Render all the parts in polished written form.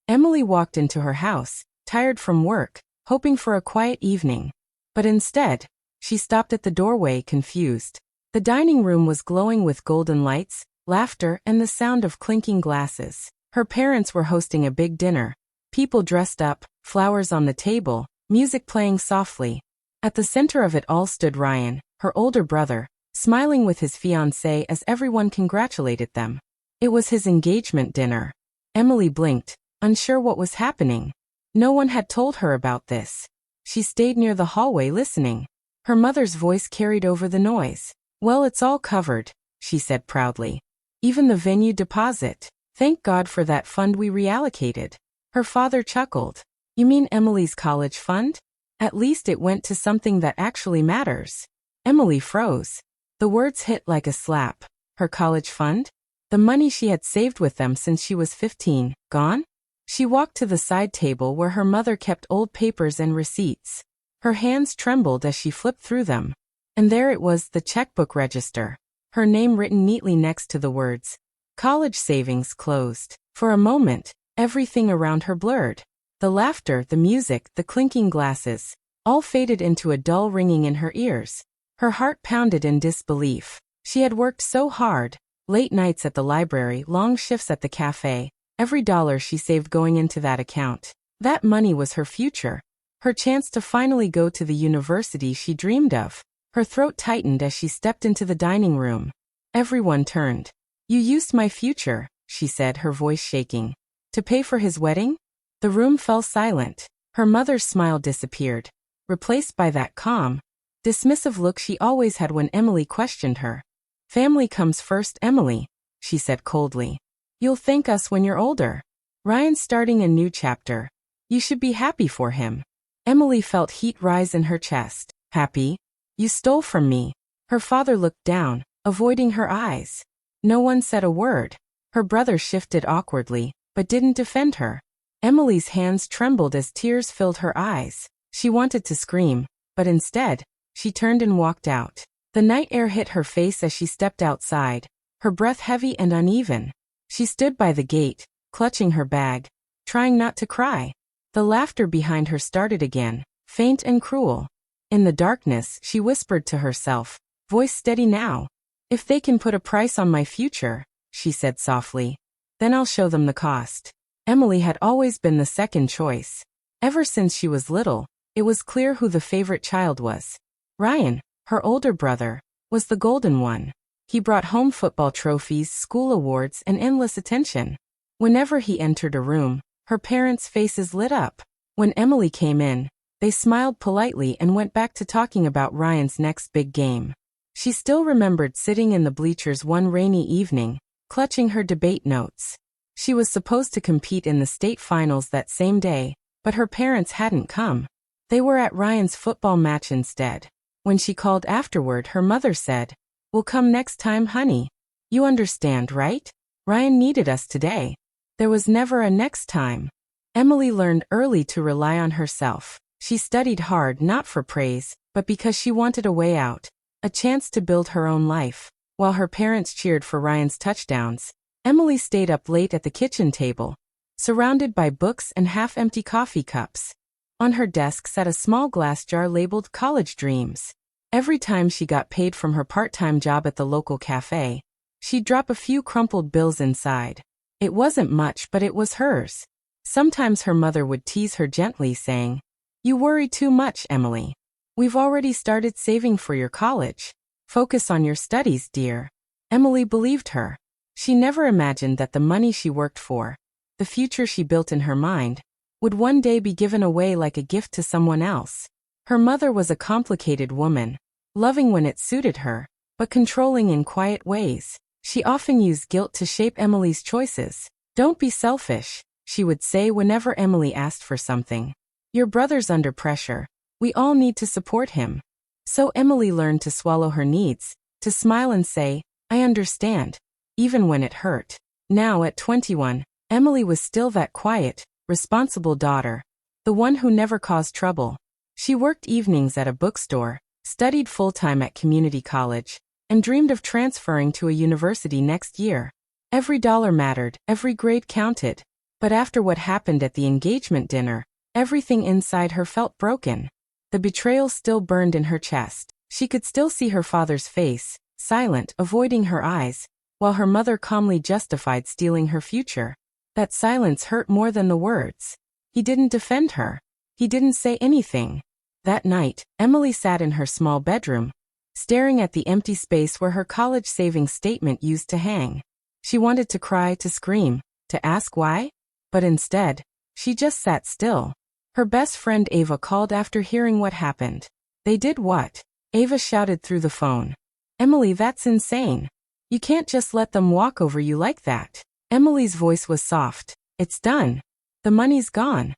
Emily walked into her house, tired from work, hoping for a quiet evening. But instead, she stopped at the doorway confused. The dining room was glowing with golden lights, laughter, and the sound of clinking glasses. Her parents were hosting a big dinner. People dressed up, flowers on the table, music playing softly. At the center of it all stood Ryan, her older brother, smiling with his fiancée as everyone congratulated them. It was his engagement dinner. Emily blinked, unsure what was happening. No one had told her about this. She stayed near the hallway listening. Her mother's voice carried over the noise. "Well, it's all covered," she said proudly. "Even the venue deposit. Thank God for that fund we reallocated." Her father chuckled. "You mean Emily's college fund? At least it went to something that actually matters." Emily froze. The words hit like a slap. Her college fund? The money she had saved with them since she was 15, gone? She walked to the side table where her mother kept old papers and receipts. Her hands trembled as she flipped through them. And there it was, the checkbook register. Her name written neatly next to the words, "College savings closed." For a moment, everything around her blurred. The laughter, the music, the clinking glasses, all faded into a dull ringing in her ears. Her heart pounded in disbelief. She had worked so hard, late nights at the library, long shifts at the cafe, every dollar she saved going into that account. That money was her future, her chance to finally go to the university she dreamed of. Her throat tightened as she stepped into the dining room. Everyone turned. "You used my future," she said, her voice shaking. "To pay for his wedding?" The room fell silent. Her mother's smile disappeared, replaced by that calm, dismissive look she always had when Emily questioned her. "Family comes first, Emily," she said coldly. "You'll thank us when you're older. Ryan's starting a new chapter. You should be happy for him." Emily felt heat rise in her chest. "Happy? You stole from me." Her father looked down, avoiding her eyes. No one said a word. Her brother shifted awkwardly, but didn't defend her. Emily's hands trembled as tears filled her eyes. She wanted to scream, but instead, she turned and walked out. The night air hit her face as she stepped outside, her breath heavy and uneven. She stood by the gate, clutching her bag, trying not to cry. The laughter behind her started again, faint and cruel. In the darkness, she whispered to herself, voice steady now. "If they can put a price on my future," she said softly, "then I'll show them the cost." Emily had always been the second choice. Ever since she was little, it was clear who the favorite child was. Ryan, her older brother, was the golden one. He brought home football trophies, school awards, and endless attention. Whenever he entered a room, her parents' faces lit up. When Emily came in, they smiled politely and went back to talking about Ryan's next big game. She still remembered sitting in the bleachers one rainy evening, clutching her debate notes. She was supposed to compete in the state finals that same day, but her parents hadn't come. They were at Ryan's football match instead. When she called afterward, her mother said, "We'll come next time, honey. You understand, right? Ryan needed us today." There was never a next time. Emily learned early to rely on herself. She studied hard not for praise, but because she wanted a way out, a chance to build her own life. While her parents cheered for Ryan's touchdowns, Emily stayed up late at the kitchen table, surrounded by books and half-empty coffee cups. On her desk sat a small glass jar labeled College Dreams. Every time she got paid from her part-time job at the local cafe, she'd drop a few crumpled bills inside. It wasn't much, but it was hers. Sometimes her mother would tease her gently, saying, "You worry too much, Emily. We've already started saving for your college. Focus on your studies, dear." Emily believed her. She never imagined that the money she worked for, the future she built in her mind, would one day be given away like a gift to someone else. Her mother was a complicated woman, loving when it suited her, but controlling in quiet ways. She often used guilt to shape Emily's choices. "Don't be selfish," she would say whenever Emily asked for something. "Your brother's under pressure. We all need to support him." So Emily learned to swallow her needs, to smile and say, "I understand," even when it hurt. Now at 21, Emily was still that quiet, responsible daughter, the one who never caused trouble. She worked evenings at a bookstore, studied full-time at community college, and dreamed of transferring to a university next year. Every dollar mattered, every grade counted. But after what happened at the engagement dinner, everything inside her felt broken. The betrayal still burned in her chest. She could still see her father's face, silent, avoiding her eyes, while her mother calmly justified stealing her future. That silence hurt more than the words. He didn't defend her. He didn't say anything. That night, Emily sat in her small bedroom, staring at the empty space where her college savings statement used to hang. She wanted to cry, to scream, to ask why, but instead, she just sat still. Her best friend Ava called after hearing what happened. They did what? Ava shouted through the phone. Emily, that's insane. You can't just let them walk over you like that. Emily's voice was soft. It's done. The money's gone.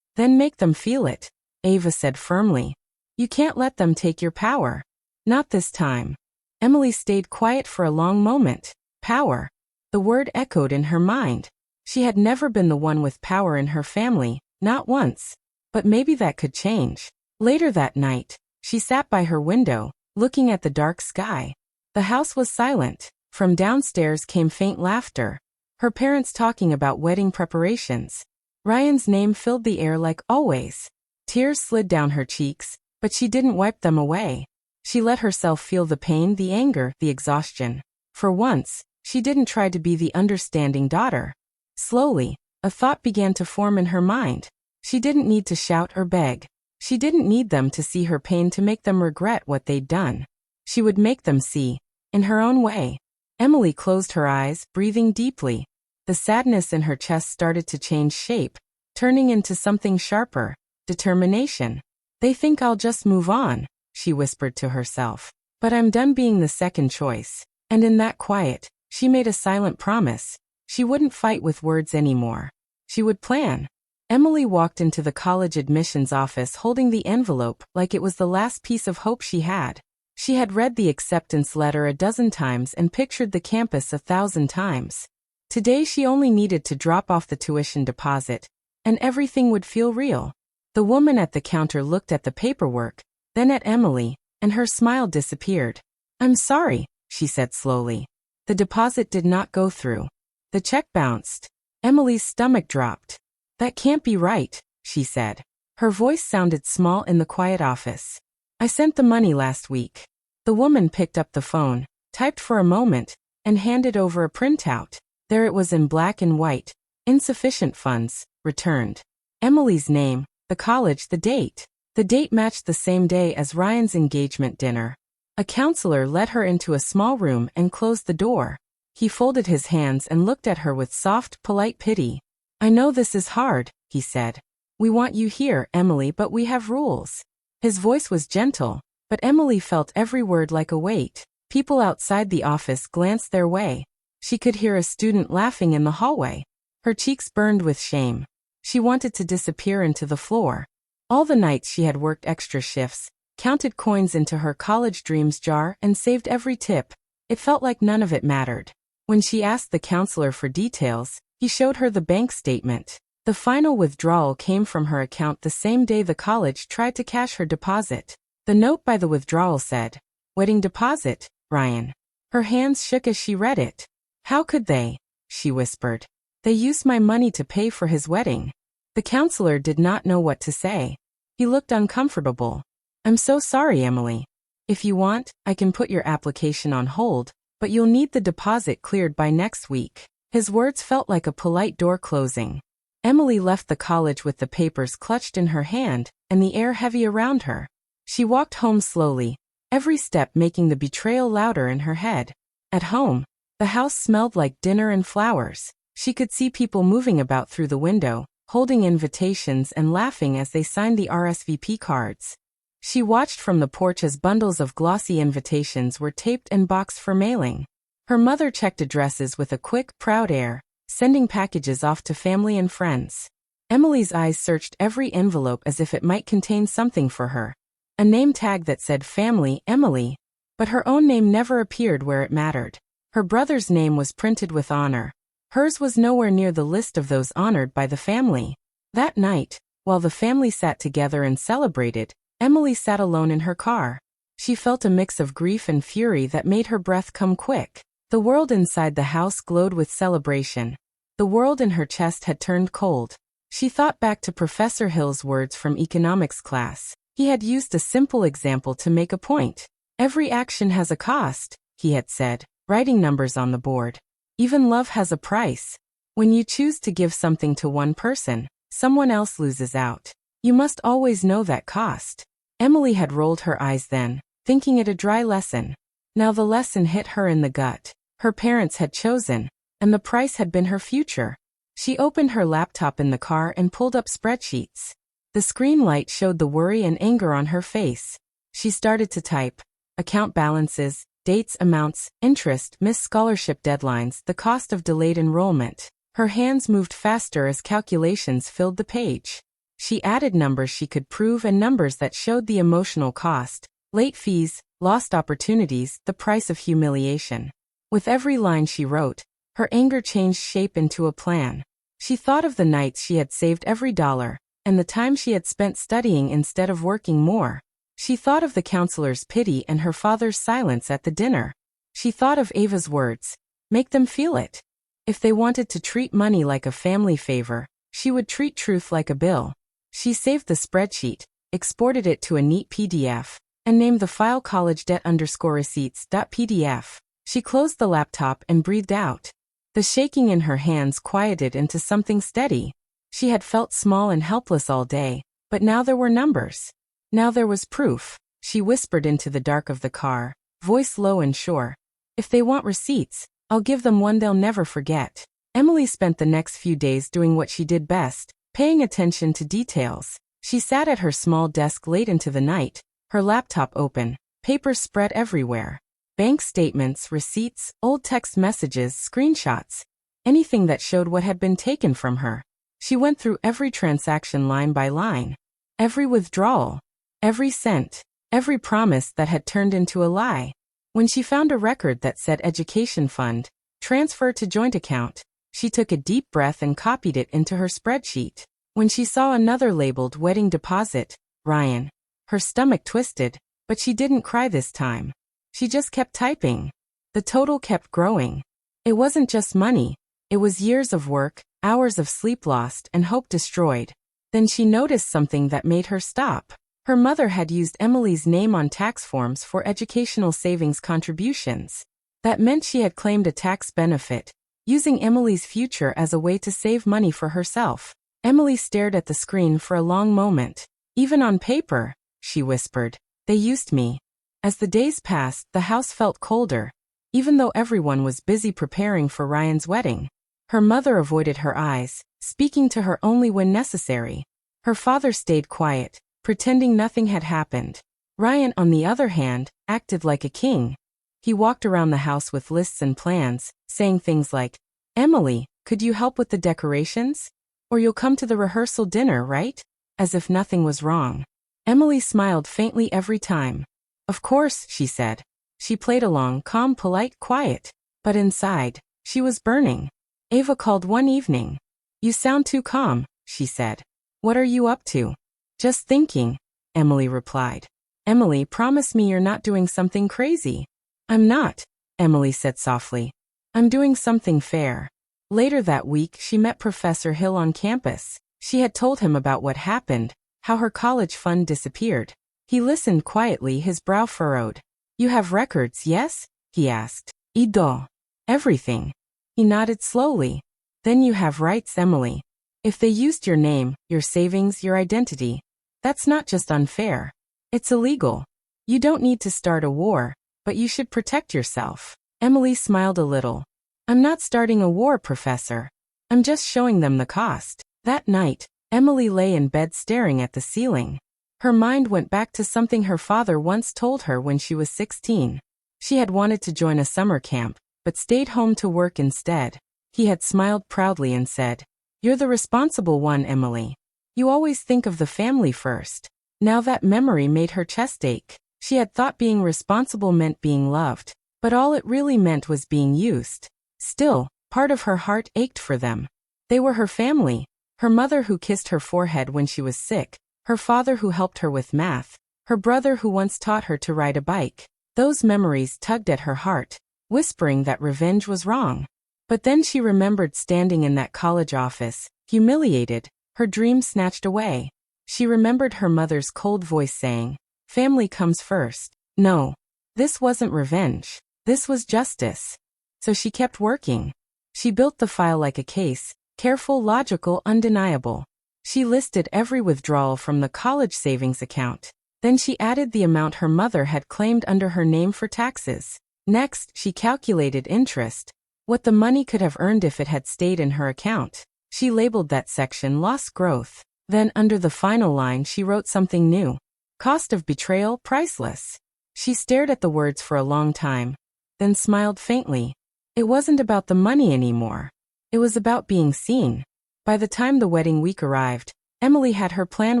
Then make them feel it, Ava said firmly. You can't let them take your power. Not this time. Emily stayed quiet for a long moment. Power. The word echoed in her mind. She had never been the one with power in her family, not once. But maybe that could change. Later that night, she sat by her window, looking at the dark sky. The house was silent. From downstairs came faint laughter. Her parents talking about wedding preparations. Ryan's name filled the air like always. Tears slid down her cheeks, but she didn't wipe them away. She let herself feel the pain, the anger, the exhaustion. For once, she didn't try to be the understanding daughter. Slowly, a thought began to form in her mind. She didn't need to shout or beg. She didn't need them to see her pain to make them regret what they'd done. She would make them see, in her own way. Emily closed her eyes, breathing deeply. The sadness in her chest started to change shape, turning into something sharper, determination. They think I'll just move on, she whispered to herself. But I'm done being the second choice. And in that quiet, she made a silent promise. She wouldn't fight with words anymore. She would plan. Emily walked into the college admissions office holding the envelope like it was the last piece of hope she had. She had read the acceptance letter a dozen times and pictured the campus 1,000 times. Today she only needed to drop off the tuition deposit, and everything would feel real. The woman at the counter looked at the paperwork, then at Emily, and her smile disappeared. I'm sorry, she said slowly. The deposit did not go through. The check bounced. Emily's stomach dropped. That can't be right, she said. Her voice sounded small in the quiet office. I sent the money last week. The woman picked up the phone, typed for a moment, and handed over a printout. There it was in black and white. Insufficient funds, returned. Emily's name, the college, the date. The date matched the same day as Ryan's engagement dinner. A counselor led her into a small room and closed the door. He folded his hands and looked at her with soft, polite pity. I know this is hard, he said. We want you here, Emily, but we have rules. His voice was gentle, but Emily felt every word like a weight. People outside the office glanced their way. She could hear a student laughing in the hallway. Her cheeks burned with shame. She wanted to disappear into the floor. All the nights she had worked extra shifts, counted coins into her college dreams jar, and saved every tip. It felt like none of it mattered. When she asked the counselor for details, he showed her the bank statement. The final withdrawal came from her account the same day the college tried to cash her deposit. The note by the withdrawal said, "Wedding deposit, Ryan." Her hands shook as she read it. How could they? She whispered. They used my money to pay for his wedding. The counselor did not know what to say. He looked uncomfortable. I'm so sorry, Emily. If you want, I can put your application on hold, but you'll need the deposit cleared by next week. His words felt like a polite door closing. Emily left the college with the papers clutched in her hand and the air heavy around her. She walked home slowly, every step making the betrayal louder in her head. At home, the house smelled like dinner and flowers. She could see people moving about through the window, holding invitations and laughing as they signed the RSVP cards. She watched from the porch as bundles of glossy invitations were taped and boxed for mailing. Her mother checked addresses with a quick, proud air, sending packages off to family and friends. Emily's eyes searched every envelope as if it might contain something for her. A name tag that said Family, Emily. But her own name never appeared where it mattered. Her brother's name was printed with honor. Hers was nowhere near the list of those honored by the family. That night, while the family sat together and celebrated, Emily sat alone in her car. She felt a mix of grief and fury that made her breath come quick. The world inside the house glowed with celebration. The world in her chest had turned cold. She thought back to Professor Hill's words from economics class. He had used a simple example to make a point. Every action has a cost, he had said, writing numbers on the board. Even love has a price. When you choose to give something to one person, someone else loses out. You must always know that cost. Emily had rolled her eyes then, thinking it a dry lesson. Now the lesson hit her in the gut. Her parents had chosen, and the price had been her future. She opened her laptop in the car and pulled up spreadsheets. The screen light showed the worry and anger on her face. She started to type. Account balances, dates, amounts, interest, missed scholarship deadlines, the cost of delayed enrollment. Her hands moved faster as calculations filled the page. She added numbers she could prove and numbers that showed the emotional cost, late fees, lost opportunities, the price of humiliation. With every line she wrote, her anger changed shape into a plan. She thought of the nights she had saved every dollar, and the time she had spent studying instead of working more. She thought of the counselor's pity and her father's silence at the dinner. She thought of Ava's words, make them feel it. If they wanted to treat money like a family favor, she would treat truth like a bill. She saved the spreadsheet, exported it to a neat PDF, and named the file college debt_receipts.pdf. She closed the laptop and breathed out. The shaking in her hands quieted into something steady. She had felt small and helpless all day, but now there were numbers. Now there was proof. She whispered into the dark of the car, voice low and sure. If they want receipts, I'll give them one they'll never forget. Emily spent the next few days doing what she did best, paying attention to details. She sat at her small desk late into the night, her laptop open, papers spread everywhere. Bank statements, receipts, old text messages, screenshots. Anything that showed what had been taken from her. She went through every transaction line by line. Every withdrawal. Every cent. Every promise that had turned into a lie. When she found a record that said education fund, transfer to joint account, she took a deep breath and copied it into her spreadsheet. When she saw another labeled wedding deposit, Ryan, her stomach twisted, but she didn't cry this time. She just kept typing. The total kept growing. It wasn't just money. It was years of work, hours of sleep lost, and hope destroyed. Then she noticed something that made her stop. Her mother had used Emily's name on tax forms for educational savings contributions. That meant she had claimed a tax benefit, using Emily's future as a way to save money for herself. Emily stared at the screen for a long moment. Even on paper, she whispered, they used me. As the days passed, the house felt colder, even though everyone was busy preparing for Ryan's wedding. Her mother avoided her eyes, speaking to her only when necessary. Her father stayed quiet, pretending nothing had happened. Ryan, on the other hand, acted like a king. He walked around the house with lists and plans, saying things like, Emily, could you help with the decorations? Or you'll come to the rehearsal dinner, right? As if nothing was wrong. Emily smiled faintly every time. Of course, she said. She played along, calm, polite, quiet. But inside, she was burning. Ava called one evening. You sound too calm, she said. What are you up to? Just thinking, Emily replied. Emily, promise me you're not doing something crazy. I'm not, Emily said softly. I'm doing something fair. Later that week, she met Professor Hill on campus. She had told him about what happened, how her college fund disappeared. He listened quietly, his brow furrowed. You have records, yes? He asked. Ido. Everything. He nodded slowly. Then you have rights, Emily. If they used your name, your savings, your identity, that's not just unfair. It's illegal. You don't need to start a war, but you should protect yourself. Emily smiled a little. I'm not starting a war, Professor. I'm just showing them the cost. That night, Emily lay in bed staring at the ceiling. Her mind went back to something her father once told her when she was 16. She had wanted to join a summer camp, but stayed home to work instead. He had smiled proudly and said, You're the responsible one, Emily. You always think of the family first. Now that memory made her chest ache. She had thought being responsible meant being loved, but all it really meant was being used. Still, part of her heart ached for them. They were her family. Her mother who kissed her forehead when she was sick. Her father who helped her with math. Her brother who once taught her to ride a bike. Those memories tugged at her heart, whispering that revenge was wrong. But then she remembered standing in that college office, humiliated, her dream snatched away. She remembered her mother's cold voice saying, "Family comes first." No, this wasn't revenge. This was justice. So she kept working. She built the file like a case, careful, logical, undeniable. She listed every withdrawal from the college savings account. Then she added the amount her mother had claimed under her name for taxes. Next, she calculated interest, what the money could have earned if it had stayed in her account. She labeled that section loss growth. Then under the final line she wrote something new. Cost of betrayal, priceless. She stared at the words for a long time, then smiled faintly. It wasn't about the money anymore. It was about being seen. By the time the wedding week arrived, Emily had her plan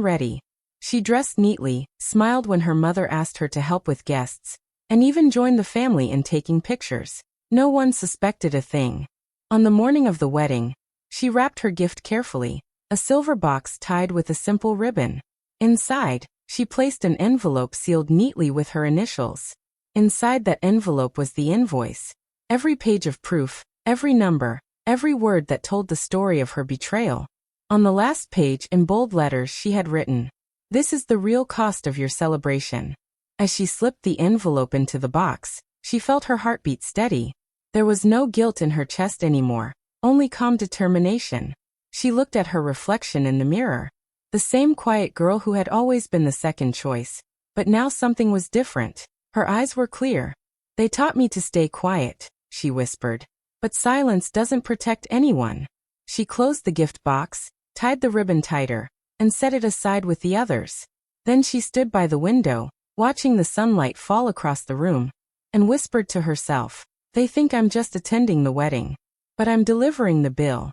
ready. She dressed neatly, smiled when her mother asked her to help with guests, and even joined the family in taking pictures. No one suspected a thing. On the morning of the wedding, she wrapped her gift carefully, a silver box tied with a simple ribbon. Inside, she placed an envelope sealed neatly with her initials. Inside that envelope was the invoice. Every page of proof, every number, every word that told the story of her betrayal. On the last page in bold letters she had written, "This is the real cost of your celebration." As she slipped the envelope into the box, she felt her heartbeat steady. There was no guilt in her chest anymore, only calm determination. She looked at her reflection in the mirror. The same quiet girl who had always been the second choice, but now something was different. Her eyes were clear. "They taught me to stay quiet," she whispered. "But silence doesn't protect anyone." She closed the gift box, tied the ribbon tighter, and set it aside with the others. Then she stood by the window, watching the sunlight fall across the room, and whispered to herself, "They think I'm just attending the wedding, but I'm delivering the bill."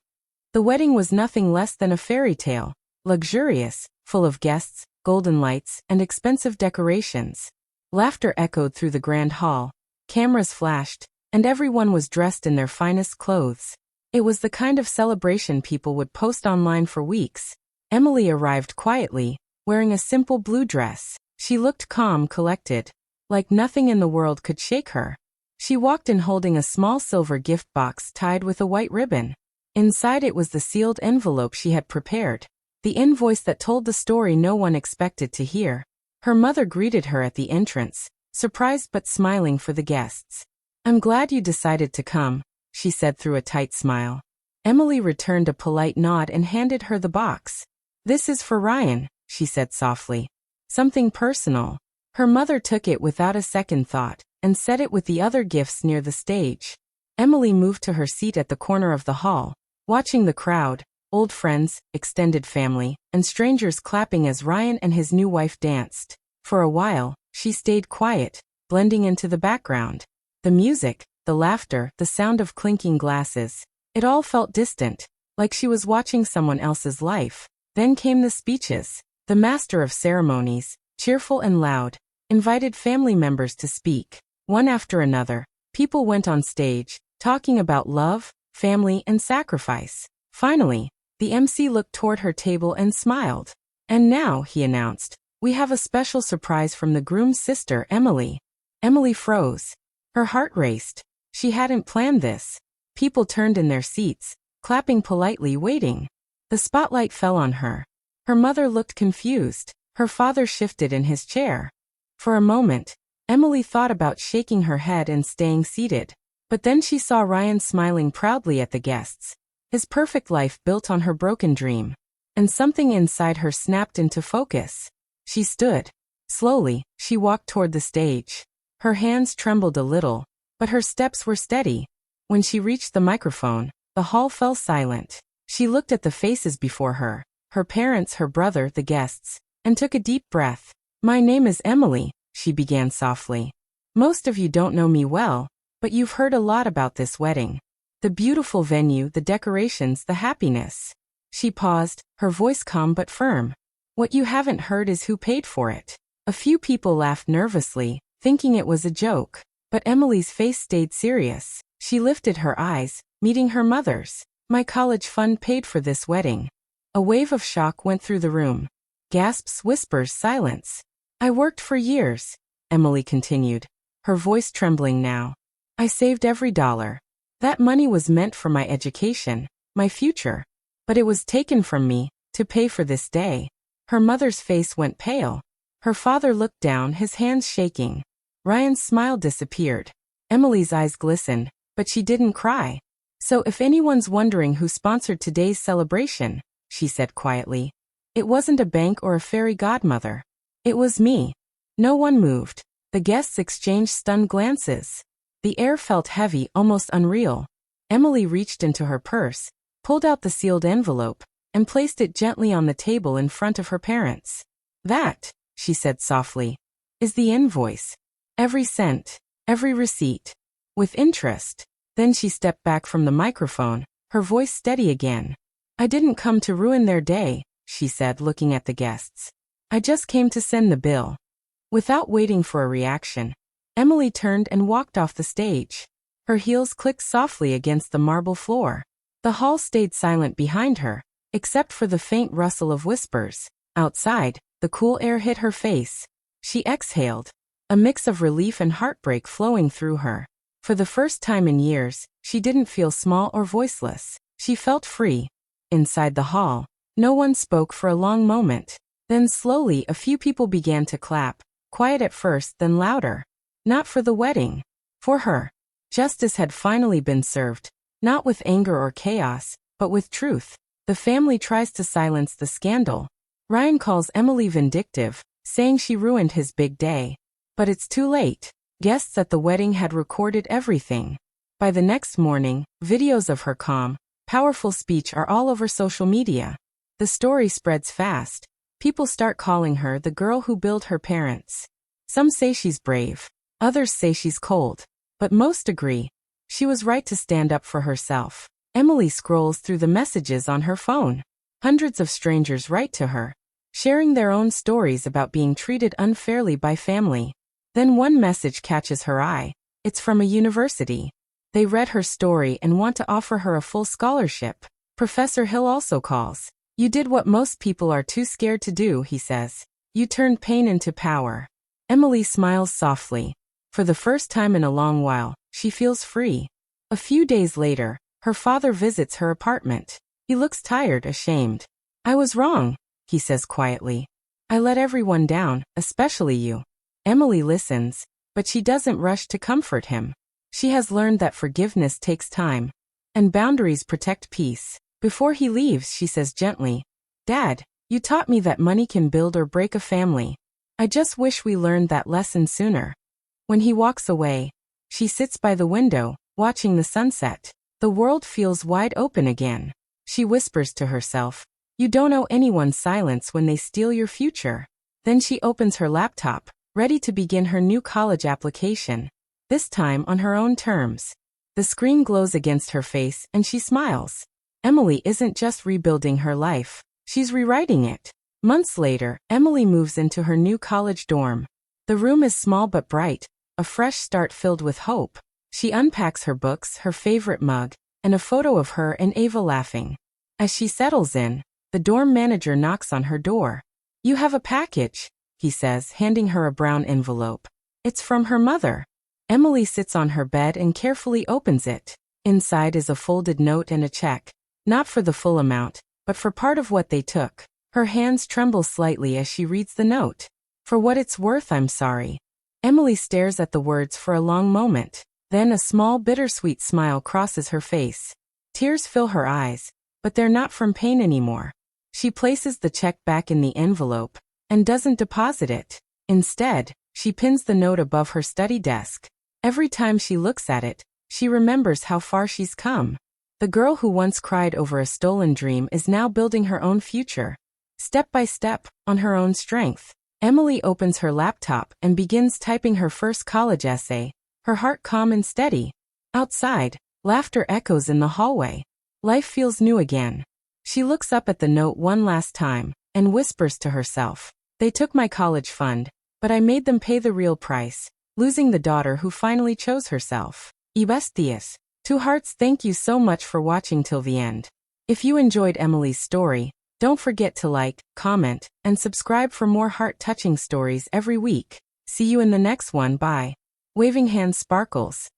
The wedding was nothing less than a fairy tale, luxurious, full of guests, golden lights, and expensive decorations. Laughter echoed through the grand hall, cameras flashed, and everyone was dressed in their finest clothes. It was the kind of celebration people would post online for weeks. Emily arrived quietly, wearing a simple blue dress. She looked calm, collected, like nothing in the world could shake her. She walked in holding a small silver gift box tied with a white ribbon. Inside it was the sealed envelope she had prepared, the invoice that told the story no one expected to hear. Her mother greeted her at the entrance, surprised but smiling for the guests. "I'm glad you decided to come," she said through a tight smile. Emily returned a polite nod and handed her the box. "This is for Ryan," she said softly. "Something personal." Her mother took it without a second thought, and set it with the other gifts near the stage. Emily moved to her seat at the corner of the hall, watching the crowd, old friends, extended family, and strangers clapping as Ryan and his new wife danced. For a while, she stayed quiet, blending into the background. The music, the laughter, the sound of clinking glasses, it all felt distant, like she was watching someone else's life. Then came the speeches. The master of ceremonies, cheerful and loud, invited family members to speak. One after another, people went on stage, talking about love, family, and sacrifice. Finally, the MC looked toward her table and smiled. "And now," he announced, "we have a special surprise from the groom's sister, Emily." Emily froze. Her heart raced. She hadn't planned this. People turned in their seats, clapping politely, waiting. The spotlight fell on her. Her mother looked confused. Her father shifted in his chair. For a moment, Emily thought about shaking her head and staying seated. But then she saw Ryan smiling proudly at the guests. His perfect life built on her broken dream. And something inside her snapped into focus. She stood. Slowly, she walked toward the stage. Her hands trembled a little, but her steps were steady. When she reached the microphone, the hall fell silent. She looked at the faces before her, her parents, her brother, the guests, and took a deep breath. "My name is Emily," she began softly. "Most of you don't know me well, but you've heard a lot about this wedding. The beautiful venue, the decorations, the happiness." She paused, her voice calm but firm. "What you haven't heard is who paid for it." A few people laughed nervously, thinking it was a joke, but Emily's face stayed serious. She lifted her eyes, meeting her mother's. "My college fund paid for this wedding." A wave of shock went through the room. Gasps, whispers, silence. "I worked for years," Emily continued, her voice trembling now. "I saved every dollar. That money was meant for my education, my future. But it was taken from me, to pay for this day. Her mother's face went pale. Her father looked down, his hands shaking. Ryan's smile disappeared. Emily's eyes glistened, but she didn't cry. So if anyone's wondering who sponsored today's celebration, she said quietly, it wasn't a bank or a fairy godmother. It was me. No one moved. The guests exchanged stunned glances. The air felt heavy, almost unreal. Emily reached into her purse, pulled out the sealed envelope, and placed it gently on the table in front of her parents. That, she said softly, is the invoice. Every cent, every receipt. With interest. Then she stepped back from the microphone, her voice steady again. I didn't come to ruin their day, she said, looking at the guests. I just came to send the bill. Without waiting for a reaction, Emily turned and walked off the stage. Her heels clicked softly against the marble floor. The hall stayed silent behind her, except for the faint rustle of whispers. Outside, the cool air hit her face. She exhaled, a mix of relief and heartbreak flowing through her. For the first time in years, she didn't feel small or voiceless. She felt free. Inside the hall, no one spoke for a long moment. Then slowly a few people began to clap, quiet at first, then louder. Not for the wedding. For her. Justice had finally been served, not with anger or chaos, but with truth. The family tries to silence the scandal. Ryan calls Emily vindictive, saying she ruined his big day. But it's too late. Guests at the wedding had recorded everything. By the next morning, videos of her calm, powerful speech are all over social media. The story spreads fast. People start calling her the girl who built her parents. Some say she's brave. Others say she's cold. But most agree. She was right to stand up for herself. Emily scrolls through the messages on her phone. Hundreds of strangers write to her, sharing their own stories about being treated unfairly by family. Then one message catches her eye. It's from a university. They read her story and want to offer her a full scholarship. Professor Hill also calls. You did what most people are too scared to do, he says. You turned pain into power. Emily smiles softly. For the first time in a long while, she feels free. A few days later, her father visits her apartment. He looks tired, ashamed. I was wrong, he says quietly. I let everyone down, especially you. Emily listens, but she doesn't rush to comfort him. She has learned that forgiveness takes time, and boundaries protect peace. Before he leaves, she says gently, Dad, you taught me that money can build or break a family. I just wish we learned that lesson sooner. When he walks away, she sits by the window, watching the sunset. The world feels wide open again. She whispers to herself, you don't owe anyone silence when they steal your future. Then she opens her laptop, ready to begin her new college application. This time on her own terms. The screen glows against her face and she smiles. Emily isn't just rebuilding her life, she's rewriting it. Months later, Emily moves into her new college dorm. The room is small but bright, a fresh start filled with hope. She unpacks her books, her favorite mug, and a photo of her and Ava laughing. As she settles in, the dorm manager knocks on her door. You have a package, he says, handing her a brown envelope. It's from her mother. Emily sits on her bed and carefully opens it. Inside is a folded note and a check. Not for the full amount, but for part of what they took. Her hands tremble slightly as she reads the note. For what it's worth, I'm sorry. Emily stares at the words for a long moment. Then a small bittersweet smile crosses her face. Tears fill her eyes, but they're not from pain anymore. She places the check back in the envelope and doesn't deposit it. Instead, she pins the note above her study desk. Every time she looks at it, she remembers how far she's come. The girl who once cried over a stolen dream is now building her own future. Step by step, on her own strength. Emily opens her laptop and begins typing her first college essay, her heart calm and steady. Outside, laughter echoes in the hallway. Life feels new again. She looks up at the note one last time and whispers to herself, they took my college fund, but I made them pay the real price, losing the daughter who finally chose herself. Y besties. Two hearts, thank you so much for watching till the end. If you enjoyed Emily's story, don't forget to like, comment, and subscribe for more heart-touching stories every week. See you in the next one. Bye. Waving hand sparkles.